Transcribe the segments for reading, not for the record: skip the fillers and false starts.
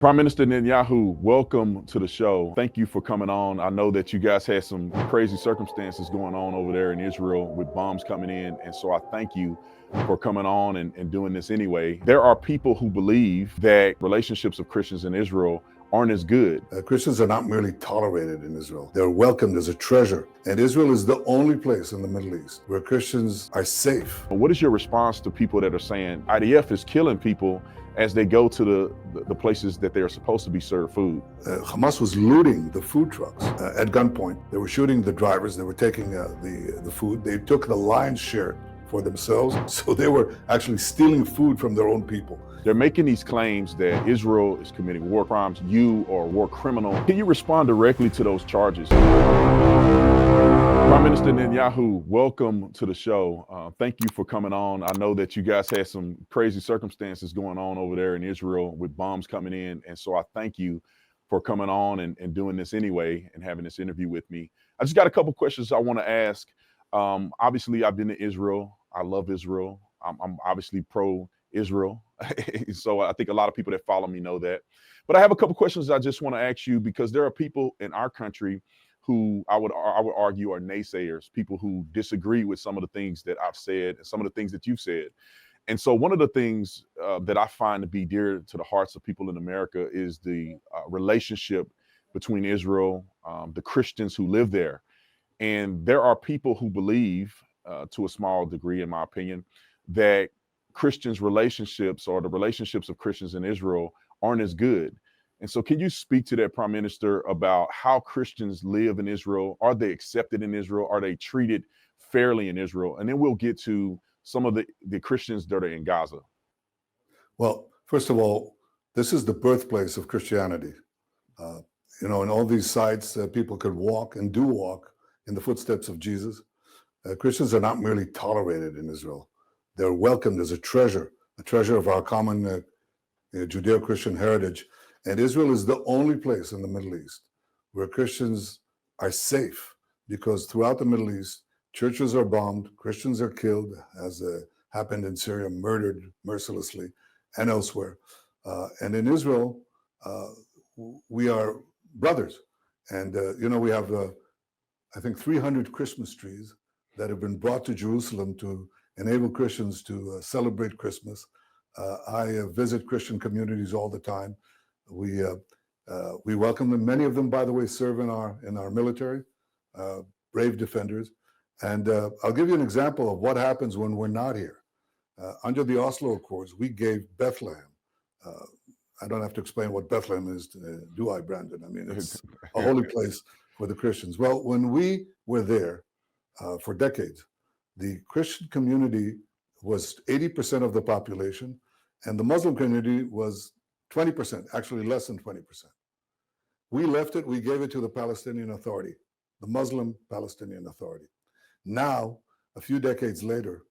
Prime Minister Netanyahu, welcome to the show. Thank you for coming on. I know that you guys had some crazy circumstances going on over there in Israel with bombs coming in. And so I thank you for coming on and doing this anyway. There are people who believe that relationships of Christians in Israel aren't as good. Christians are not merely tolerated in Israel. They're welcomed as a treasure. And Israel is the only place in the Middle East where Christians are safe. What is your response to people that are saying IDF is killing people as they go to the places that they're supposed to be served food? Hamas was looting the food trucks at gunpoint. They were shooting the drivers. They were taking the food. They took the lion's share for themselves. So they were actually stealing food from their own people. They're making these claims that Israel is committing war crimes, you are a war criminal. Can you respond directly to those charges? Prime Minister Netanyahu, welcome to the show. Thank you for coming on. I know that you guys had some crazy circumstances going on over there in Israel with bombs coming in. And so I thank you for coming on and doing this anyway and having this interview with me. I just got a couple questions I want to ask. Obviously, I've been to Israel. I love Israel. I'm obviously pro-Israel. So I think a lot of people that follow me know that. But I have a couple questions I just want to ask you, because there are people in our country who I would argue are naysayers, people who disagree with some of the things that I've said and some of the things that you've said. And so one of the things that I find to be dear to the hearts of people in America is the relationship between Israel, the Christians who live there. And there are people who believe, to a small degree, in my opinion, that Christians' relationships or the relationships of Christians in Israel aren't as good. And so can you speak to that, Prime Minister, about how Christians live in Israel? Are they accepted in Israel? Are they treated fairly in Israel? And then we'll get to some of the Christians that are in Gaza. Well, first of all, this is the birthplace of Christianity. In all these sites, people could walk and do walk in the footsteps of Jesus. Christians are not merely tolerated in Israel. They're welcomed as a treasure of our common Judeo-Christian heritage. And Israel is the only place in the Middle East where Christians are safe, because throughout the Middle East, churches are bombed, Christians are killed, as happened in Syria, murdered mercilessly, and elsewhere. And in Israel, we are brothers. And, we have, I think, 300 Christmas trees that have been brought to Jerusalem to enable Christians to celebrate Christmas. I visit Christian communities all the time. We welcome them. Many of them, by the way, serve in our military, brave defenders. And I'll give you an example of what happens when we're not here. Under the Oslo Accords, we gave Bethlehem. I don't have to explain what Bethlehem is, do I, Brandon? I mean, it's a holy place for the Christians. Well, when we were there for decades, the Christian community was 80% of the population, and the Muslim community was 20%, actually less than 20%. We left it, we gave it to the Palestinian Authority, the Muslim Palestinian Authority. Now, a few decades later,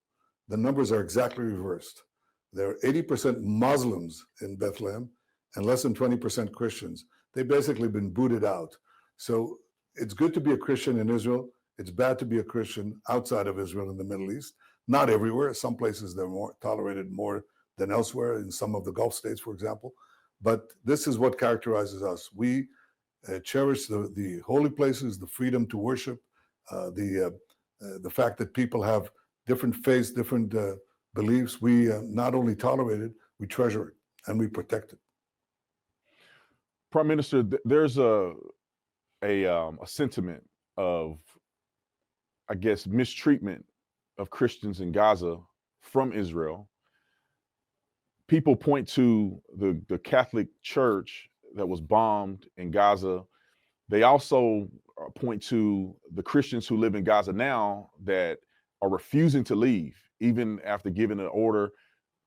the numbers are exactly reversed. There are 80% Muslims in Bethlehem and less than 20% Christians. They've basically been booted out. So it's good to be a Christian in Israel. It's bad to be a Christian outside of Israel in the Middle East. Not everywhere. Some places they're more tolerated more than elsewhere, in some of the Gulf states, for example. But this is what characterizes us. We cherish the holy places, the freedom to worship, the fact that people have different faiths, different beliefs. We not only tolerate it, we treasure it and we protect it. Prime Minister, there's a sentiment of, I guess, mistreatment of Christians in Gaza from Israel. People point to the Catholic Church that was bombed in Gaza. They also point to the Christians who live in Gaza now that are refusing to leave, even after giving an order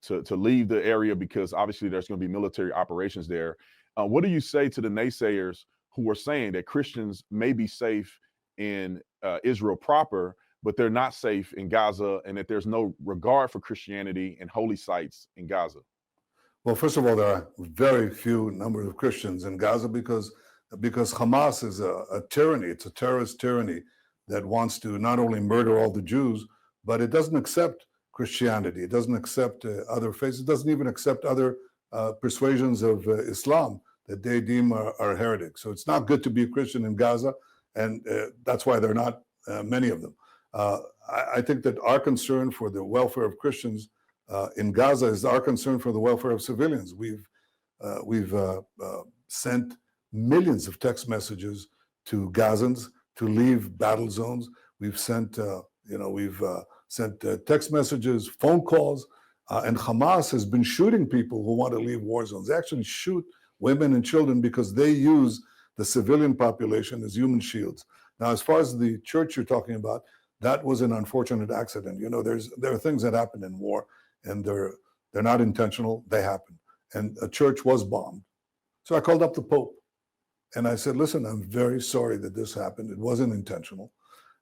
to leave the area, because obviously there's going to be military operations there. What do you say to the naysayers who are saying that Christians may be safe in Israel proper, but they're not safe in Gaza, and that there's no regard for Christianity and holy sites in Gaza? Well, first of all, there are very few number of Christians in Gaza because Hamas is a tyranny. It's a terrorist tyranny that wants to not only murder all the Jews, but it doesn't accept Christianity. It doesn't accept other faiths. It doesn't even accept other persuasions of Islam. that they deem are heretics. So it's not good to be a Christian in Gaza, and that's why there are not many of them. I think that our concern for the welfare of Christians in Gaza is our concern for the welfare of civilians. We've sent millions of text messages to Gazans to leave battle zones. We've sent, sent text messages, phone calls, and Hamas has been shooting people who want to leave war zones. They actually shoot women and children because they use the civilian population as human shields. Now, as far as the church you're talking about, that was an unfortunate accident. You know, there are things that happen in war, and they're not intentional. They happen, and a church was bombed. So I called up the Pope, and I said, "Listen, I'm very sorry that this happened. It wasn't intentional,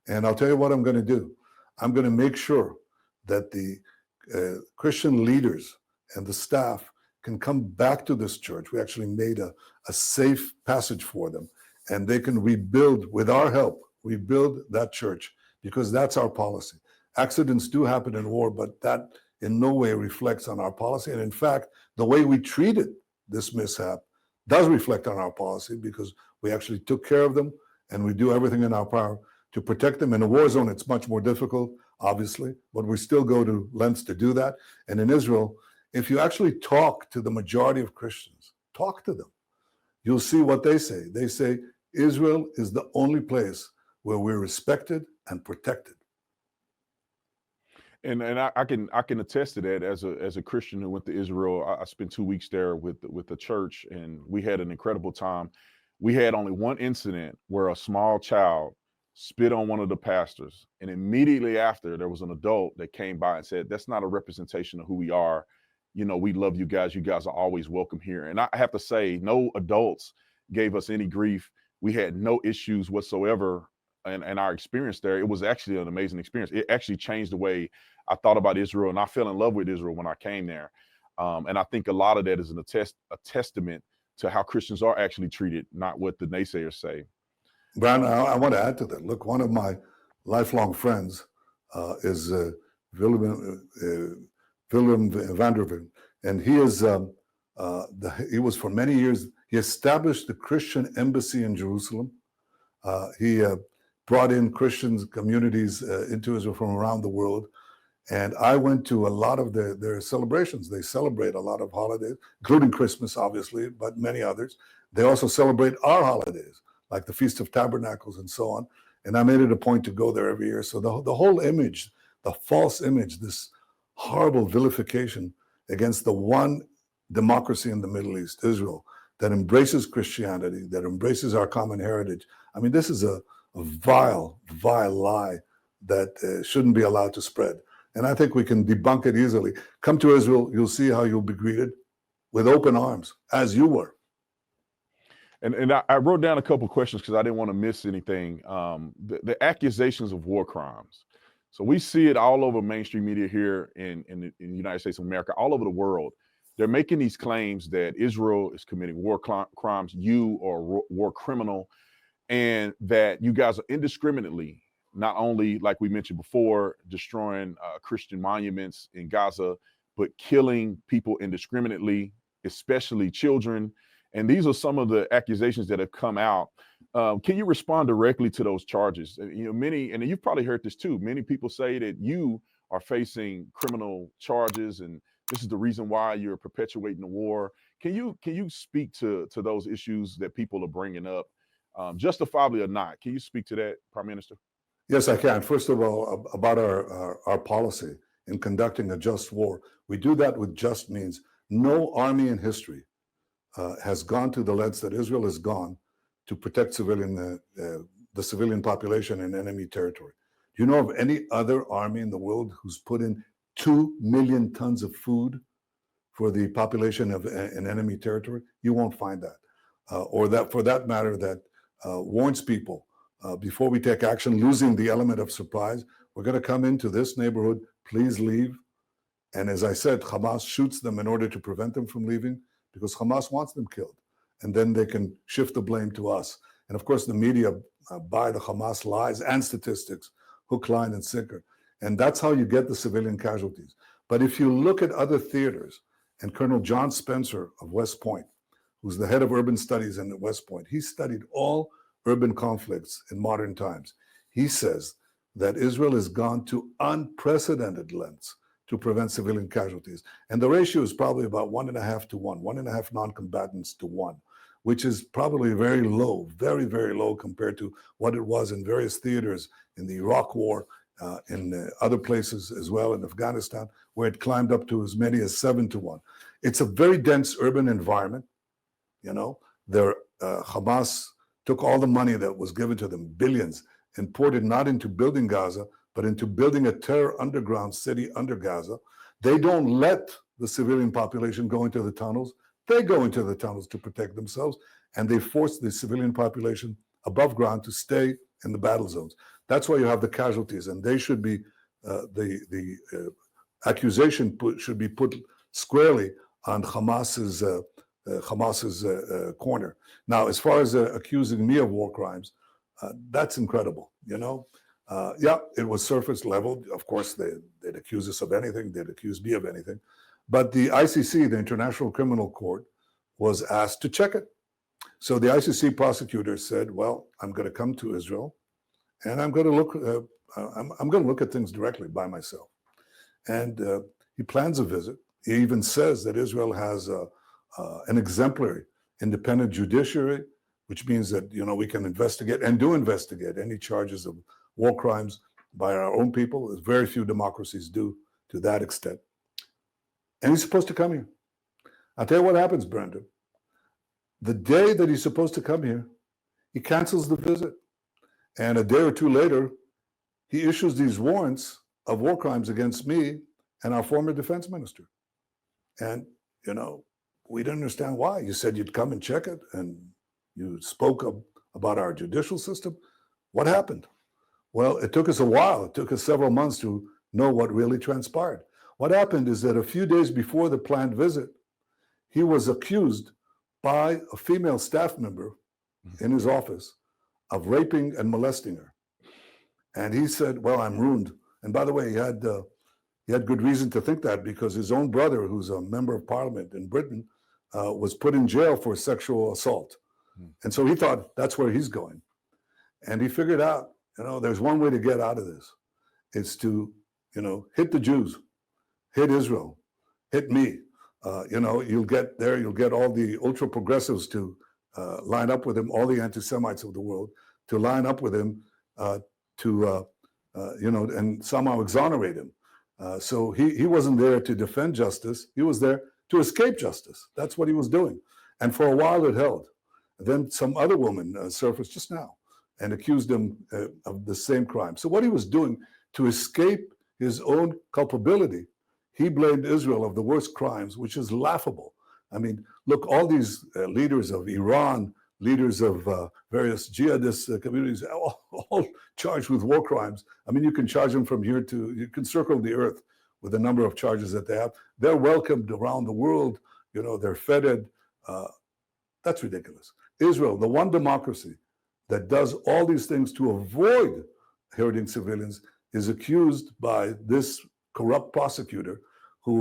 and I'll tell you what I'm going to do. I'm going to make sure that the Christian leaders and the staff can come back to this church. We actually made a safe passage for them, and they can rebuild, with our help, rebuild that church, because that's our policy. Accidents do happen in war, but that in no way reflects on our policy. And in fact, the way we treated this mishap does reflect on our policy, because we actually took care of them, and we do everything in our power to protect them. In a war zone, it's much more difficult, obviously, but we still go to lengths to do that. And in Israel, if you actually talk to the majority of Christians, talk to them, you'll see what they say. They say Israel is the only place where we're respected and protected. And I can attest to that as a Christian who went to Israel. I spent 2 weeks there with the church, and we had an incredible time. We had only one incident where a small child spit on one of the pastors, and immediately after, there was an adult that came by and said, "That's not a representation of who we are. You know, we love you guys. You guys are always welcome here." And I have to say, no adults gave us any grief. We had no issues whatsoever. And our experience there, it was actually an amazing experience. It actually changed the way I thought about Israel, and I fell in love with Israel when I came there. And I think a lot of that is a testament to how Christians are actually treated, not what the naysayers say. Brian, I want to add to that. Look, one of my lifelong friends is Willem van der Ven, and he is he was for many years. He established the Christian embassy in Jerusalem. He brought in Christian communities into Israel from around the world. And I went to a lot of their celebrations. They celebrate a lot of holidays, including Christmas, obviously, but many others. They also celebrate our holidays, like the Feast of Tabernacles and so on. And I made it a point to go there every year. So the whole image, the false image, this horrible vilification against the one democracy in the Middle East, Israel, that embraces Christianity, that embraces our common heritage. I mean, this is a vile, vile lie that shouldn't be allowed to spread. And I think we can debunk it easily. Come to Israel, you'll see how you'll be greeted with open arms, as you were. And I wrote down a couple of questions because I didn't want to miss anything. The accusations of war crimes. So we see it all over mainstream media here in the United States of America, all over the world. They're making these claims that Israel is committing war crimes, you are a war criminal, and that you guys are indiscriminately, not only, like we mentioned before, destroying Christian monuments in Gaza, but killing people indiscriminately, especially children. And these are some of the accusations that have come out. Can you respond directly to those charges? You know, many, and you've probably heard this too, many people say that you are facing criminal charges and this is the reason why you're perpetuating the war. Can you speak to those issues that people are bringing up, justifiably or not? Can you speak to that, Prime Minister? Yes, I can. First of all, about our policy in conducting a just war. We do that with just means. No army in history has gone to the lengths that Israel has gone to protect the civilian population in enemy territory. Do you know of any other army in the world who's put in 2 million tons of food for the population of an enemy territory? You won't find that. Or that, for that matter, that warns people before we take action, losing the element of surprise. We're going to come into this neighborhood, please leave. And as I said, Hamas shoots them in order to prevent them from leaving because Hamas wants them killed. And then they can shift the blame to us. And of course, the media buy the Hamas lies and statistics, hook, line, and sinker. And that's how you get the civilian casualties. But if you look at other theaters, and Colonel John Spencer of West Point, who's the head of urban studies in West Point. He studied all urban conflicts in modern times. He says that Israel has gone to unprecedented lengths to prevent civilian casualties. And the ratio is probably about 1.5 to 1, 1.5 non-combatants to 1, which is probably very low, very, very low compared to what it was in various theaters in the Iraq War, in other places as well, in Afghanistan, where it climbed up to as many as 7 to 1. It's a very dense urban environment. You know, Hamas took all the money that was given to them, billions, and poured it not into building Gaza, but into building a terror underground city under Gaza. They don't let the civilian population go into the tunnels. They go into the tunnels to protect themselves, and they force the civilian population above ground to stay in the battle zones. That's why you have the casualties, and they should be, the accusation should be put squarely on Hamas's corner. Now, as far as accusing me of war crimes, that's incredible. You know, yeah, it was surface level. Of course, they'd accuse us of anything. They'd accuse me of anything. But the ICC, the International Criminal Court, was asked to check it. So the ICC prosecutor said, "Well, I'm going to come to Israel, and I'm going to look. I'm going to look at things directly by myself." And he plans a visit. He even says that Israel has an exemplary independent judiciary, which means that, you know, we can investigate and do investigate any charges of war crimes by our own people, as very few democracies do to that extent. And he's supposed to come here. I'll tell you what happens, Brandon. The day that he's supposed to come here, he cancels the visit. And a day or two later, he issues these warrants of war crimes against me and our former defense minister. And, you know, we didn't understand why. You said you'd come and check it, and you spoke about our judicial system. What happened? Well, it took us a while. It took us several months to know what really transpired. What happened is that a few days before the planned visit, he was accused by a female staff member in his office of raping and molesting her. And he said, "Well, I'm ruined." And by the way, he had good reason to think that, because his own brother, who's a member of parliament in Britain, was put in jail for sexual assault. And so he thought that's where he's going. And he figured out, you know, there's one way to get out of this. It's to, you know, hit the Jews, hit Israel, hit me. You know, you'll get all the ultra progressives to line up with him, all the anti-Semites of the world to line up with him you know, and somehow exonerate him. So he wasn't there to defend justice. He was there to escape justice. That's what he was doing. And for a while it held. Then some other woman surfaced just now and accused him of the same crime. So what he was doing to escape his own culpability, he blamed Israel of the worst crimes, which is laughable. I mean, look, all these leaders of Iran, leaders of various jihadist communities, all charged with war crimes. I mean, you can charge them from here to, you can circle the earth with the number of charges that they have. They're welcomed around the world. You know, they're feted. That's ridiculous. Israel, the one democracy that does all these things to avoid hurting civilians, is accused by this corrupt prosecutor who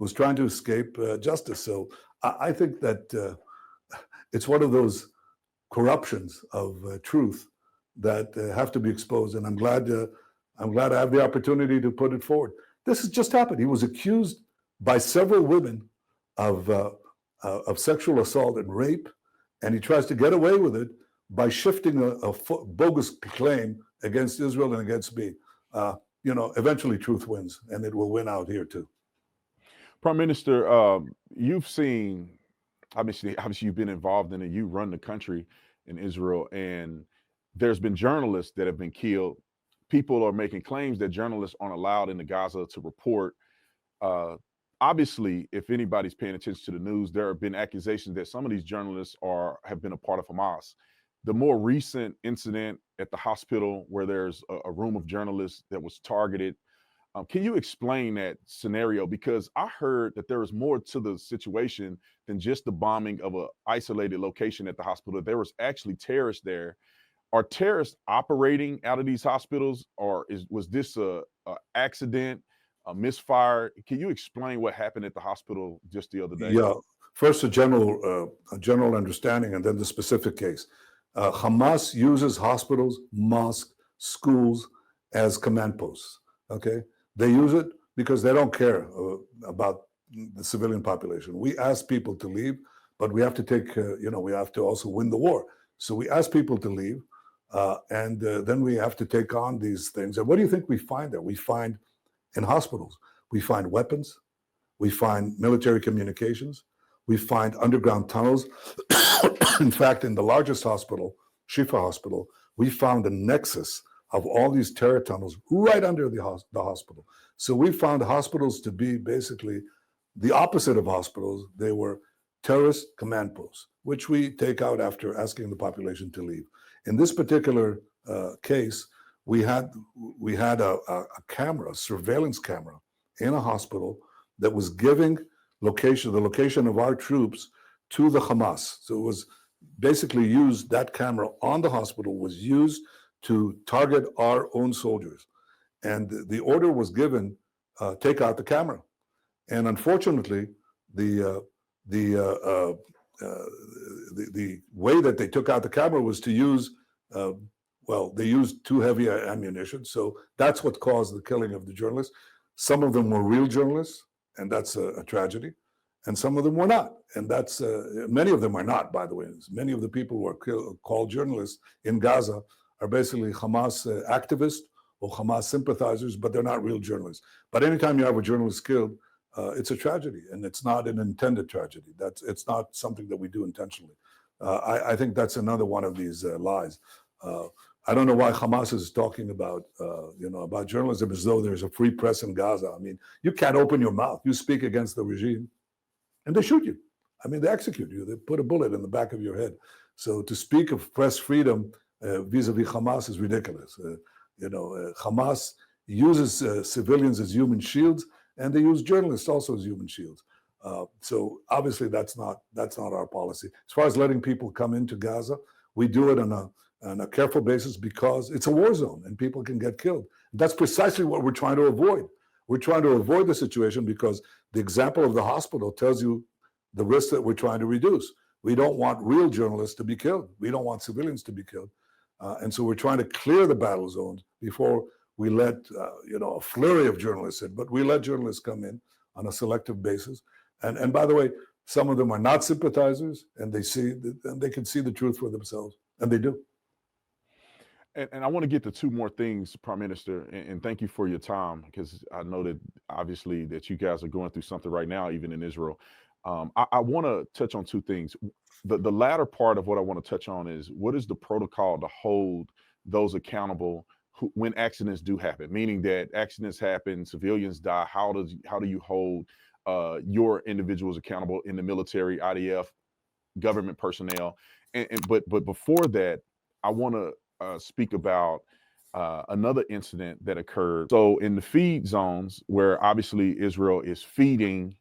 was trying to escape justice. So I think that it's one of those corruptions of truth that have to be exposed, and I'm glad I have the opportunity to put it forward. This has just happened. He was accused by several women of sexual assault and rape, and he tries to get away with it by shifting a bogus claim against Israel and against me. You know, eventually truth wins, and it will win out here too. Prime Minister, you've seen, obviously you've been involved in it. You run the country in Israel, and there's been journalists that have been killed. People are making claims that journalists aren't allowed into Gaza to report. Obviously, if anybody's paying attention to the news, there have been accusations that some of these journalists have been a part of Hamas. The more recent incident at the hospital where there's a room of journalists that was targeted, can you explain that scenario? Because I heard that there was more to the situation than just the bombing of an isolated location at the hospital. There was actually terrorists there. Are terrorists operating out of these hospitals, or was this a accident, a misfire? Can you explain what happened at the hospital just the other day? Yeah. First, a general understanding, and then the specific case. Hamas uses hospitals, mosques, schools as command posts. Okay, they use it because they don't care about the civilian population. We ask people to leave, but we have to take, we have to also win the war. So we ask people to leave, and then we have to take on these things. And what do you think we find there? We find in hospitals, we find weapons, we find military communications, we find underground tunnels. In fact, in the largest hospital, Shifa Hospital, we found a nexus of all these terror tunnels right under the hospital. So we found hospitals to be basically the opposite of hospitals. They were terrorist command posts, which we take out after asking the population to leave. In this particular case, we had a camera, a surveillance camera in a hospital that was giving the location of our troops to the Hamas. So it was basically used, that camera on the hospital was used to target our own soldiers. And the order was given, take out the camera. And unfortunately, the way that they took out the camera was to use, they used too heavy ammunition. So that's what caused the killing of the journalists. Some of them were real journalists, and that's a tragedy. And some of them were not. And that's, many of them are not, by the way. Many of the people who are called journalists in Gaza are basically Hamas activists or Hamas sympathizers, but they're not real journalists. But anytime you have a journalist killed, it's a tragedy, and it's not an intended tragedy. It's not something that we do intentionally. I think that's another one of these lies. I don't know why Hamas is talking about journalism as though there's a free press in Gaza. I mean, you can't open your mouth. You speak against the regime, and they shoot you. I mean, they execute you. They put a bullet in the back of your head. So to speak of press freedom vis-a-vis Hamas is ridiculous. Hamas uses civilians as human shields, and they use journalists also as human shields. So obviously that's not our policy. As far as letting people come into Gaza, we do it on a careful basis because it's a war zone and people can get killed. That's precisely what we're trying to avoid. We're trying to avoid the situation because the example of the hospital tells you the risk that we're trying to reduce. We don't want real journalists to be killed. We don't want civilians to be killed. And so we're trying to clear the battle zones before we let a flurry of journalists in. But we let journalists come in on a selective basis. And by the way, some of them are not sympathizers, and they can see the truth for themselves, and they do. And I want to get to two more things, Prime Minister, and thank you for your time, because I know that obviously that you guys are going through something right now, even in Israel. I want to touch on two things. The latter part of what I want to touch on is, what is the protocol to hold those accountable when accidents do happen? Meaning that accidents happen, civilians die. How do you hold your individuals accountable in the military, IDF, government personnel? But before that, I want to speak about another incident that occurred. So in the feed zones, where obviously Israel is feeding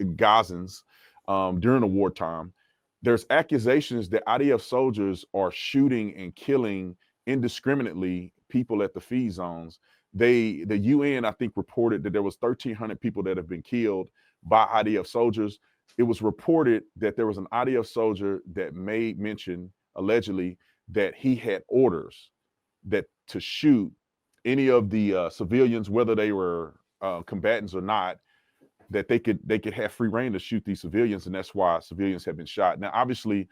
Gazans during the wartime, there's accusations that IDF soldiers are shooting and killing indiscriminately people at the feed zones. The UN, I think, reported that there was 1,300 people that have been killed by IDF soldiers. It was reported that there was an IDF soldier that made mention, allegedly, that he had orders that to shoot any of the civilians, whether they were combatants or not, that they could have free reign to shoot these civilians, and that's why civilians have been shot. Now, obviously,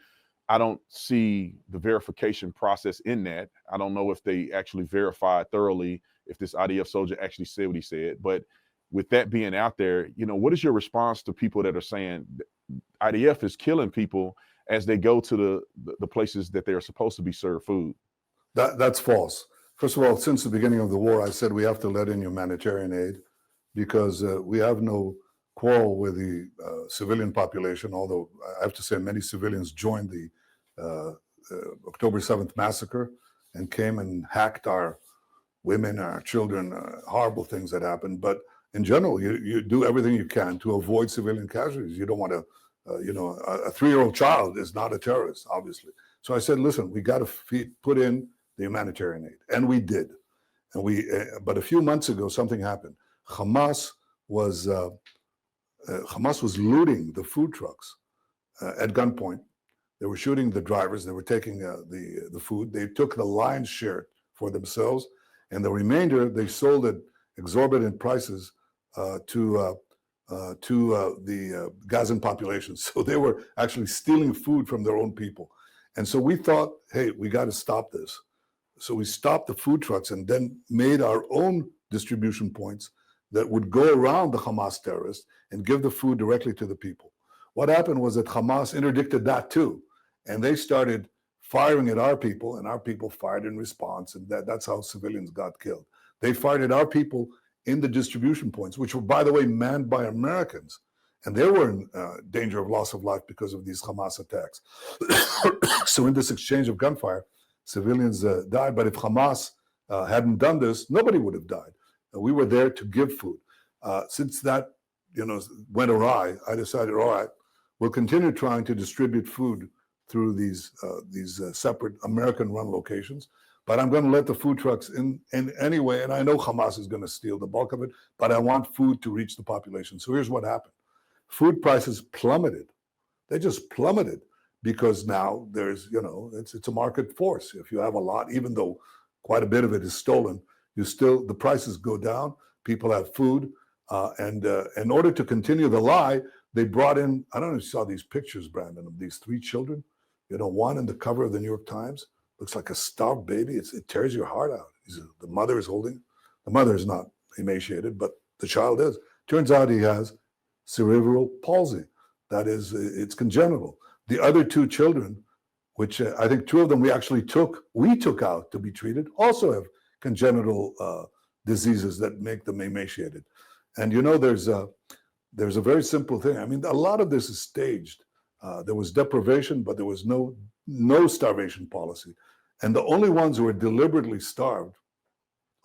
I don't see the verification process in that. I don't know if they actually verified thoroughly if this IDF soldier actually said what he said. But with that being out there, what is your response to people that are saying IDF is killing people as they go to the places that they're supposed to be served food? That's false. First of all, since the beginning of the war, I said we have to let in humanitarian aid because we have no quarrel with the civilian population, although I have to say many civilians joined the October 7th massacre and came and hacked our women, our children, horrible things that happened. But in general, you do everything you can to avoid civilian casualties. You don't want to, a 3-year-old child is not a terrorist, obviously. So I said, listen, we got to put in the humanitarian aid, and we did. And but a few months ago, something happened. Hamas was Hamas was looting the food trucks at gunpoint. They were shooting the drivers. They were taking the food. They took the lion's share for themselves, and the remainder they sold at exorbitant prices to the Gazan population. So they were actually stealing food from their own people. And so we thought, hey, we got to stop this. So we stopped the food trucks and then made our own distribution points that would go around the Hamas terrorists and give the food directly to the people. What happened was that Hamas interdicted that too. And they started firing at our people, and our people fired in response. And that's how civilians got killed. They fired at our people in the distribution points, which were, by the way, manned by Americans. And they were in danger of loss of life because of these Hamas attacks. So in this exchange of gunfire, civilians died. But if Hamas hadn't done this, nobody would have died. We were there to give food. Since that, went awry, I decided, all right, we'll continue trying to distribute food through these separate American-run locations. But I'm going to let the food trucks in anyway, and I know Hamas is going to steal the bulk of it, but I want food to reach the population. So here's what happened. Food prices plummeted. They just plummeted because now there's, it's a market force. If you have a lot, even though quite a bit of it is stolen, the prices go down, people have food, and in order to continue the lie, they brought in, I don't know if you saw these pictures, Brandon, of these 3 children, one in the cover of the New York Times, looks like a starved baby. It tears your heart out. The mother is holding. The mother is not emaciated, but the child is. Turns out he has cerebral palsy. That is, it's congenital. The other 2 children, which I think 2 of them we took out to be treated, also have congenital diseases that make them emaciated. And there's a very simple thing. I mean, a lot of this is staged. There was deprivation, but there was no starvation policy. And the only ones who are deliberately starved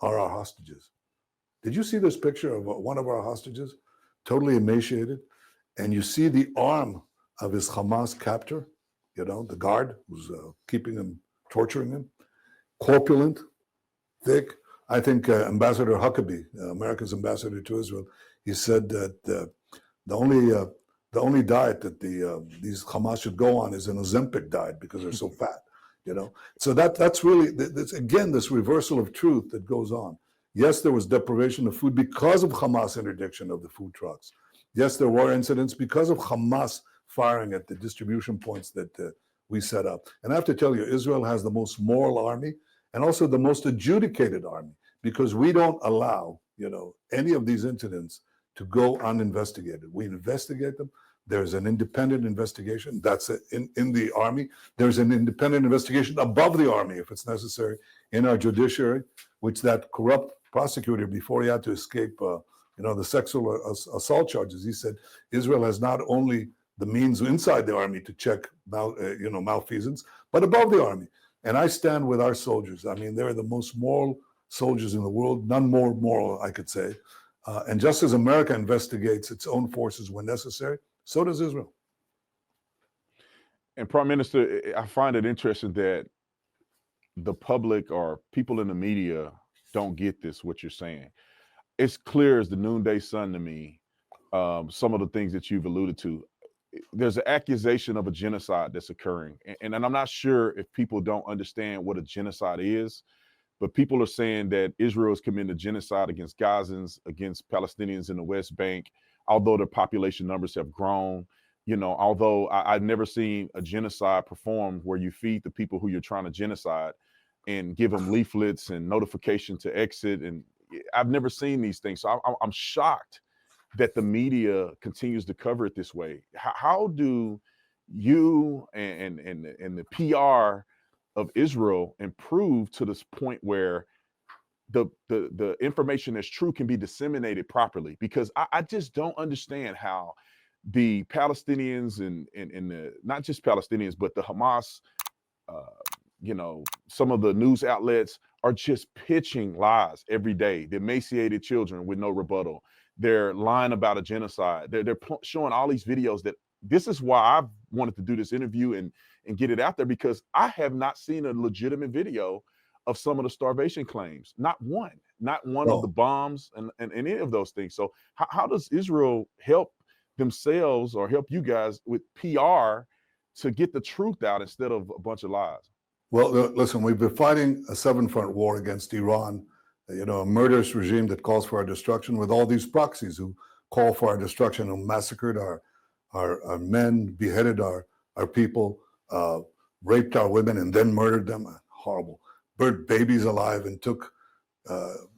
are our hostages. Did you see this picture of one of our hostages, totally emaciated? And you see the arm of his Hamas captor, the guard who's keeping him, torturing him, corpulent, thick. I think Ambassador Huckabee, America's ambassador to Israel, he said that the only diet that these Hamas should go on is an Ozempic diet because they're so fat. So that's really, again, this reversal of truth that goes on. Yes, there was deprivation of food because of Hamas interdiction of the food trucks. Yes, there were incidents because of Hamas firing at the distribution points that we set up. And I have to tell you, Israel has the most moral army and also the most adjudicated army, because we don't allow, any of these incidents to go uninvestigated. We investigate them. There's an independent investigation. That's in the army. There's an independent investigation above the army, if it's necessary, in our judiciary, which that corrupt prosecutor, before he had to escape, the sexual assault charges, he said Israel has not only the means inside the army to check, malfeasance, but above the army. And I stand with our soldiers. I mean, they're the most moral soldiers in the world, none more moral, I could say. And just as America investigates its own forces when necessary, so does Israel. And Prime Minister, I find it interesting that the public or people in the media don't get this, what you're saying. It's clear as the noonday sun to me, some of the things that you've alluded to. There's an accusation of a genocide that's occurring. And I'm not sure if people don't understand what a genocide is, but people are saying that Israel is committing a genocide against Gazans, against Palestinians in the West Bank, although their population numbers have grown. Although I've never seen a genocide performed where you feed the people who you're trying to genocide and give them leaflets and notification to exit. And I've never seen these things. So I'm shocked that the media continues to cover it this way. How do you and the PR of Israel improve to this point where the information that's true can be disseminated properly? Because I just don't understand how the Palestinians and the, not just Palestinians, but the Hamas, some of the news outlets are just pitching lies every day. The emaciated children with no rebuttal. They're lying about a genocide. They're showing all these videos. This is why I've wanted to do this interview and get it out there, because I have not seen a legitimate video of some of the starvation claims. Not one of the bombs and any of those things. So how does Israel help themselves or help you guys with PR to get the truth out instead of a bunch of lies? Well, listen, we've been fighting a seven-front war against Iran, a murderous regime that calls for our destruction, with all these proxies who call for our destruction, who massacred our men, beheaded our people, raped our women, and then murdered them. Horrible. Burnt babies alive and took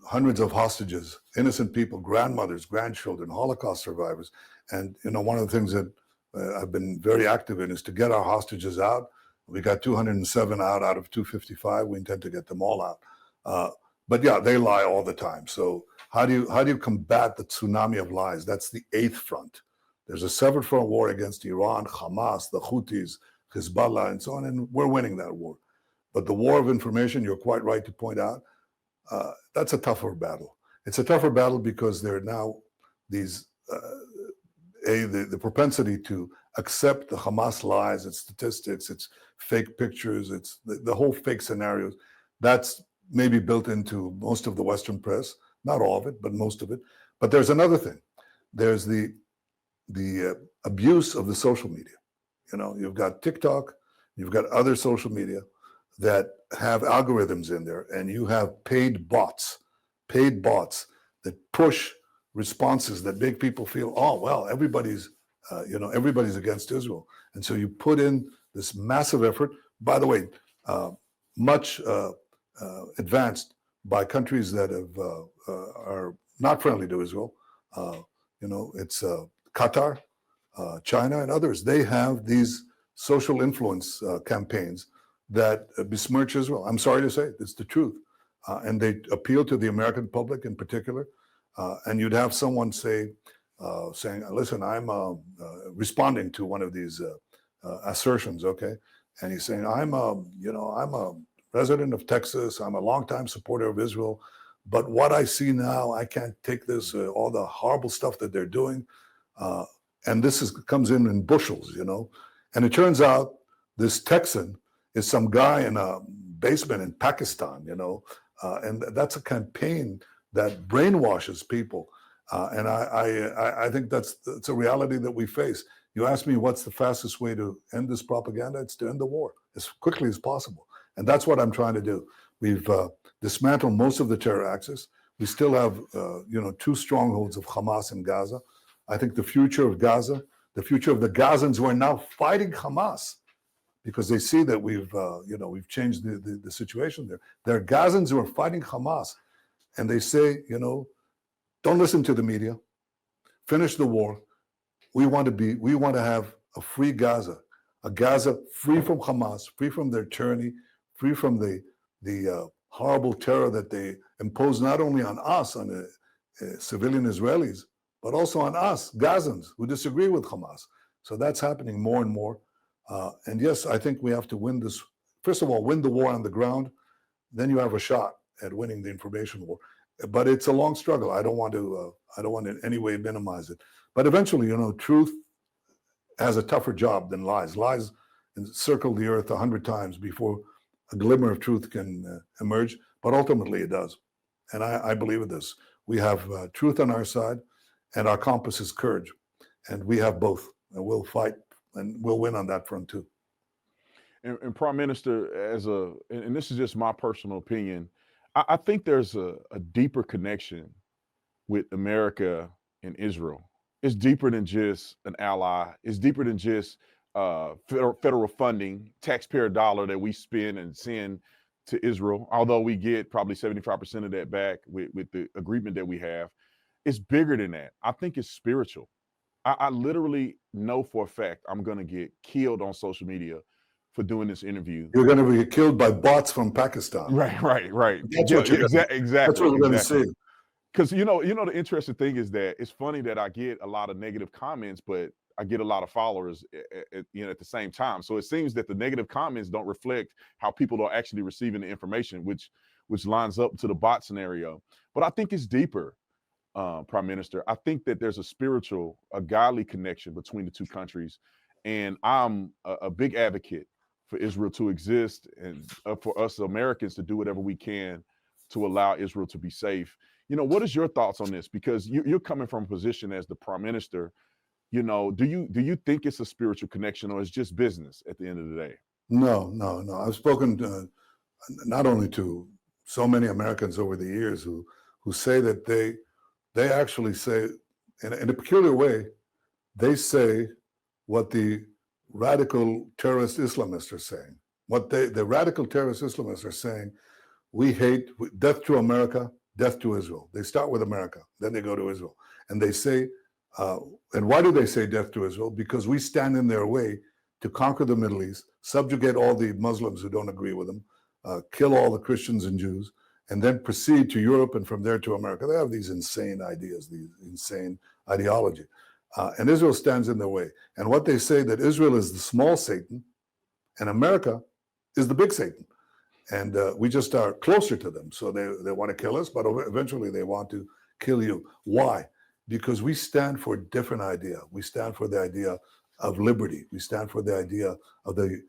hundreds of hostages, innocent people, grandmothers, grandchildren, Holocaust survivors. And one of the things that I've been very active in is to get our hostages out. We got 207 out of 255. We intend to get them all out. But yeah, they lie all the time. So how do you combat the tsunami of lies? That's the eighth front. There's a seven front war against Iran, Hamas, the Houthis, Hezbollah, and so on, and we're winning that war. But the war of information, you're quite right to point out, that's a tougher battle. It's a tougher battle because there are now these the propensity to accept the Hamas lies, its statistics, its fake pictures, it's the whole fake scenarios. That's maybe built into most of the Western press, not all of it, but most of it. But there's another thing. There's the abuse of the social media. You've got TikTok, you've got other social media that have algorithms in there, and you have paid bots that push responses that make people feel, oh, well, everybody's against Israel. And so you put in this massive effort, by the way, much advanced by countries that are not friendly to Israel. It's Qatar, China, and others. They have these social influence campaigns that besmirch Israel. I'm sorry to say, it's the truth. And they appeal to the American public in particular. And you'd have someone saying, listen, I'm responding to one of these assertions, okay? And he's saying, I'm a resident of Texas. I'm a longtime supporter of Israel. But what I see now, I can't take this, all the horrible stuff that they're doing. And this comes in bushels, And it turns out this Texan is some guy in a basement in Pakistan, and that's a campaign that brainwashes people. And I think that's a reality that we face. You ask me what's the fastest way to end this propaganda? It's to end the war as quickly as possible. And that's what I'm trying to do. We've dismantled most of the terror axis. We still have, two strongholds of Hamas in Gaza. I think the future of Gaza, the future of the Gazans who are now fighting Hamas, because they see that we've changed the situation there. There are Gazans who are fighting Hamas, and they say, don't listen to the media. Finish the war. We want to have a free Gaza, a Gaza free from Hamas, free from their tyranny, free from the horrible terror that they impose not only on us, on the civilian Israelis, but also on us, Gazans, who disagree with Hamas. So that's happening more and more. And yes, I think we have to win this. First of all, win the war on the ground. Then you have a shot at winning the information war. But it's a long struggle. I don't want to in any way minimize it. But eventually, truth has a tougher job than lies. Lies circle the earth 100 times before a glimmer of truth can emerge. But ultimately, it does. And I believe in this. We have truth on our side, and our compass is courage. And we have both. And we'll fight, and we'll win on that front too. And Prime Minister, and this is just my personal opinion, I think there's a deeper connection with America and Israel. It's deeper than just an ally. It's deeper than just federal funding, taxpayer dollar that we spend and send to Israel, although we get probably 75% of that back with the agreement that we have. It's bigger than that. I think it's spiritual. I literally know for a fact I'm going to get killed on social media for doing this interview. You're going to be killed by bots from Pakistan. Right. That's what exactly. That's what we're going to see. Because the interesting thing is that it's funny that I get a lot of negative comments, but I get a lot of followers at the same time. So it seems that the negative comments don't reflect how people are actually receiving the information, which lines up to the bot scenario. But I think it's deeper. Prime Minister, I think that there's a godly connection between the two countries. And I'm a big advocate for Israel to exist and for us Americans to do whatever we can to allow Israel to be safe. What is your thoughts on this? Because you're coming from a position as the Prime Minister Do you think it's a spiritual connection, or it's just business at the end of the day? No, no, no. I've spoken not only to so many Americans over the years who say that they actually say in a peculiar way, they say what the radical terrorist Islamists are saying. What the radical terrorist Islamists are saying, we hate death to America, death to Israel. They start with America, then they go to Israel. And they say, and why do they say death to Israel? Because we stand in their way to conquer the Middle East, subjugate all the Muslims who don't agree with them, kill all the Christians and Jews, and then proceed to Europe and from there to America. They have these insane ideas, these insane ideology. And Israel stands in their way. And what they say that Israel is the small Satan and America is the big Satan. And we just are closer to them. So they want to kill us, but eventually they want to kill you. Why? Because we stand for a different idea. We stand for the idea of liberty. We stand for the idea of the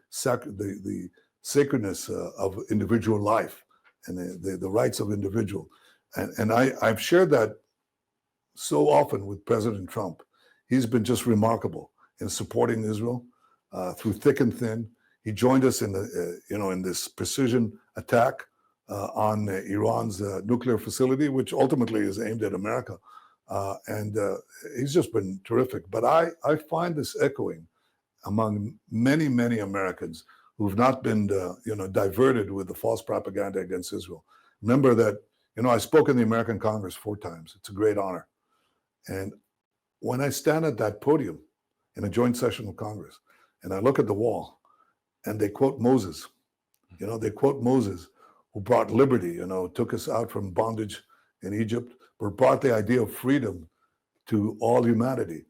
sacredness of individual life and the rights of individual. And I've shared that so often with President Trump. He's been just remarkable in supporting Israel through thick and thin. He joined us in in this precision attack on Iran's nuclear facility, which ultimately is aimed at America. And he's just been terrific. But I find this echoing among many, many Americans who've not been diverted with the false propaganda against Israel. Remember that I spoke in the American Congress 4 times. It's a great honor. And when I stand at that podium in a joint session of Congress and I look at the wall and they quote Moses, they quote Moses, who brought liberty, took us out from bondage in Egypt, but brought the idea of freedom to all humanity.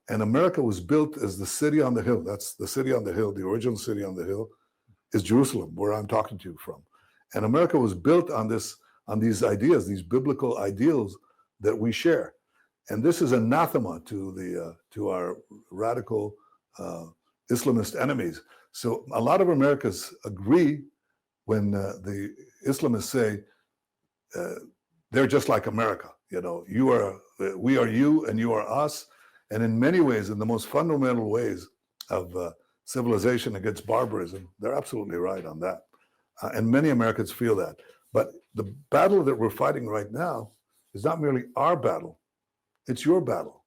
And America was built as the city on the hill. That's the city on the hill. The original city on the hill is Jerusalem, where I'm talking to you from. And America was built on these ideas, these biblical ideals that we share. And this is anathema to our radical Islamist enemies. So a lot of Americans agree when the Islamists say they're just like America. We are you and you are us. And in many ways, in the most fundamental ways of civilization against barbarism, they're absolutely right on that. And many Americans feel that. But the battle that we're fighting right now is not merely our battle. It's your battle.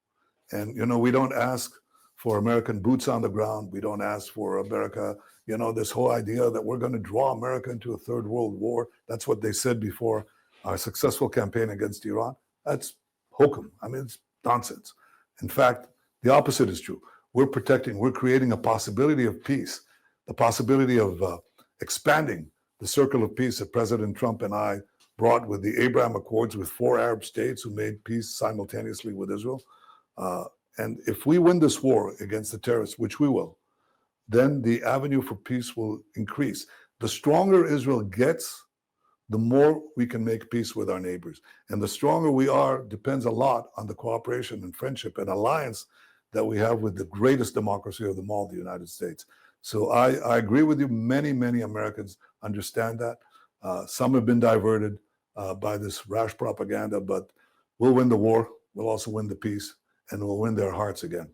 And, we don't ask for American boots on the ground. We don't ask for America, this whole idea that we're going to draw America into a third world war. That's what they said before our successful campaign against Iran. That's hokum. I mean, it's nonsense. In fact, the opposite is true. We're creating a possibility of peace, the possibility of expanding the circle of peace that President Trump and I brought with the Abraham Accords with 4 Arab states who made peace simultaneously with Israel. And if we win this war against the terrorists, which we will, then the avenue for peace will increase. The stronger Israel gets, the more we can make peace with our neighbors. And the stronger we are depends a lot on the cooperation and friendship and alliance that we have with the greatest democracy of them all, the United States. So I agree with you. Many, many Americans understand that. Some have been diverted by this rash propaganda, but we'll win the war. We'll also win the peace, and we'll win their hearts again.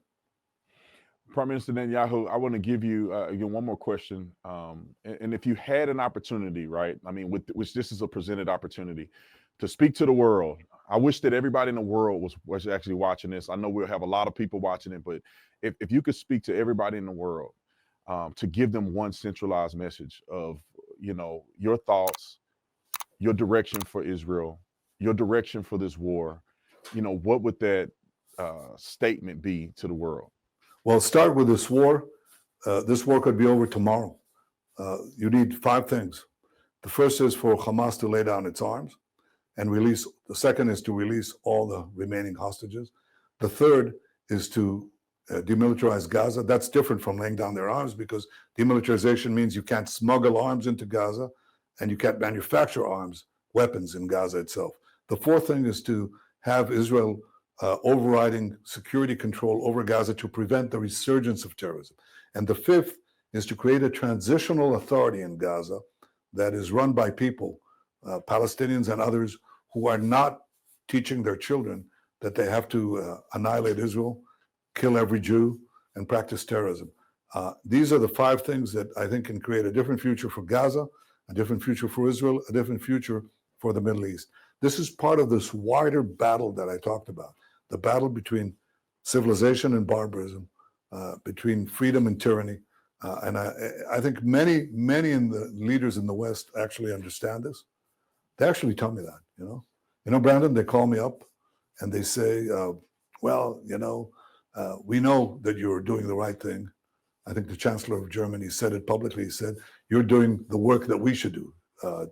Prime Minister Netanyahu, I want to give you again one more question. And if you had an opportunity, right? I mean, which this is a presented opportunity to speak to the world. I wish that everybody in the world was actually watching this. I know we'll have a lot of people watching it, but if you could speak to everybody in the world to give them one centralized message of, your thoughts, your direction for Israel, your direction for this war, what would that statement be to the world? Well, start with this war. This war could be over tomorrow. You need 5 things. The first is for Hamas to lay down its arms and release. The second is to release all the remaining hostages. The third is to demilitarize Gaza. That's different from laying down their arms, because demilitarization means you can't smuggle arms into Gaza and you can't manufacture weapons in Gaza itself. The fourth thing is to have Israel overriding security control over Gaza to prevent the resurgence of terrorism. And the fifth is to create a transitional authority in Gaza that is run by people, Palestinians and others, who are not teaching their children that they have to annihilate Israel, kill every Jew, and practice terrorism. These are the 5 things that I think can create a different future for Gaza, a different future for Israel, a different future for the Middle East. This is part of this wider battle that I talked about, the battle between civilization and barbarism, between freedom and tyranny. And I think many in the leaders in the West actually understand this. They actually tell me that, Brandon, they call me up and they say, well, we know that you're doing the right thing. I think the Chancellor of Germany said it publicly. He said, you're doing the work that we should do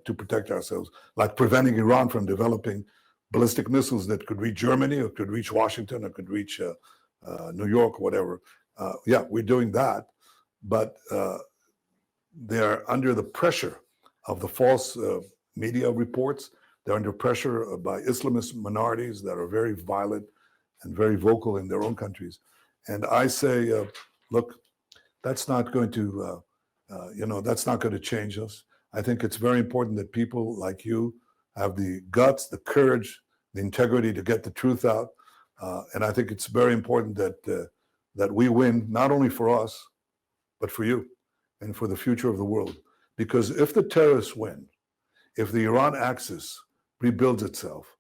to protect ourselves, like preventing Iran from developing ballistic missiles that could reach Germany or could reach Washington or could reach New York or whatever. Yeah, we're doing that. But they're under the pressure of the false media reports. They're under pressure by Islamist minorities that are very violent and very vocal in their own countries. And I say, look, that's not going to, that's not going to change us. I think it's very important that people like you have the guts, the courage, the integrity to get the truth out. And I think it's very important that we win, not only for us, but for you and for the future of the world. Because if the terrorists win, if the Iran axis rebuilds itself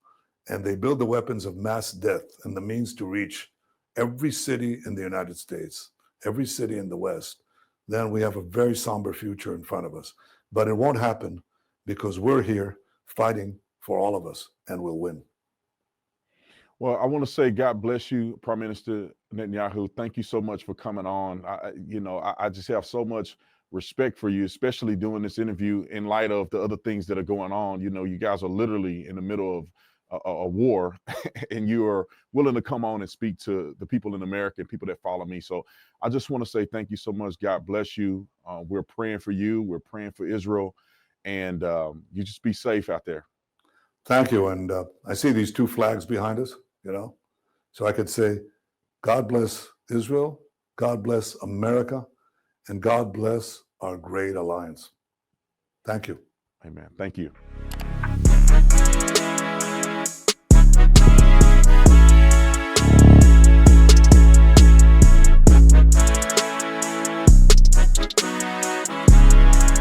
and they build the weapons of mass death and the means to reach every city in the United States, every city in the West, then we have a very somber future in front of us. But it won't happen because we're here fighting for all of us and we'll win. Well, I want to say God bless you, Prime Minister Netanyahu. Thank you so much for coming on. I just have so much respect for you, especially doing this interview in light of the other things that are going on. You guys are literally in the middle of a war and you are willing to come on and speak to the people in America and people that follow me. So I just want to say thank you so much. God bless you. We're praying for you. We're praying for Israel. And you just be safe out there. Thank you. And I see these 2 flags behind us, so I could say, God bless Israel, God bless America, and God bless our great alliance. Thank you. Amen. Thank you.